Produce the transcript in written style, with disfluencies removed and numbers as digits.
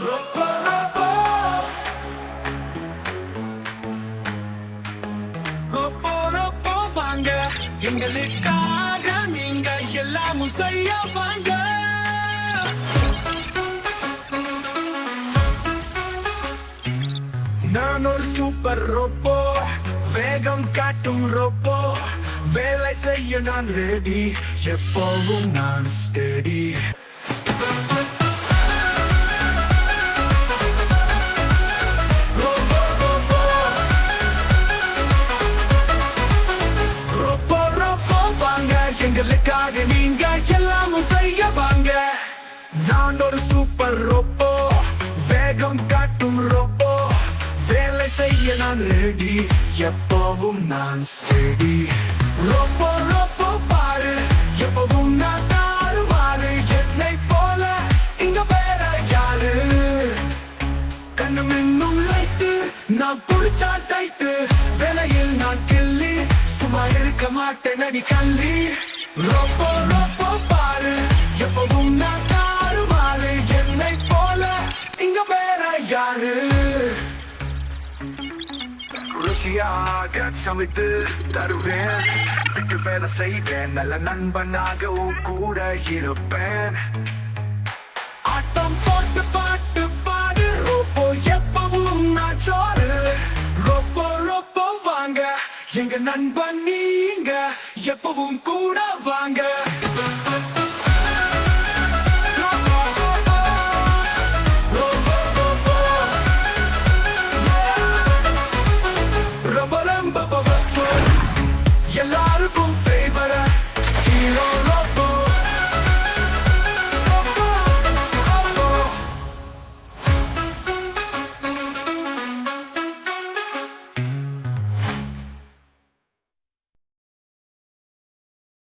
ரொப்போ ரொப்போ ரொப்போ ரொப்போ வாங்க, எங்களுக்காக நீங்க எல்லாமும் செய்ய வாங்க. நான் ஒரு சூப்பர் ரொப்போ, வேகம் காட்டும் ரொப்போ, வேலை செய்ய நான் ரெடி, எப்பவும் நான் ஸ்டெடி. ரொப்போ ரொப்போ வாங்க, எங்களுக்காக நீங்க எல்லாமும் செய்ய வாங்க. நான் ஒரு சூப்பர் ரொப்போ, வேகம் காட்டும் ரொப்போ, வேலை செய்ய நான் ரெடி, எப்பவும் நான் ஸ்டெடி. ரொப்போ ரொப்போ பாரு, எப்பவும் நான் தாறுமாறு, என்னை போல இங்க வேற யாரு? கண்ணு மின்னும் லைட்டு, நான் புடிச்சா டைட்டு, வேலையில் நான் கிள்ளி, சும்மா இருக்க மாட்டேன் அடி கள்ளி. ரொப்போ ரொப்போ பாரு, எப்பவும் நான் தாறுமாறு, என்னை போல இங்க வேற யாரு? ருசியாக சமைத்து தருவேன், விட்டு வேலை செய்வேன், நல்ல நண்பனாக உன் கூட இருப்பேன். ஆட்டம் போட்டு பாட்டு பாடு, ரொப்போ எப்பவும் நான் சோறு. ரொப்போ ரொப்போ வாங்க, எங்க நண்பன் நீங்க எப்பவும் கூட வாங்க.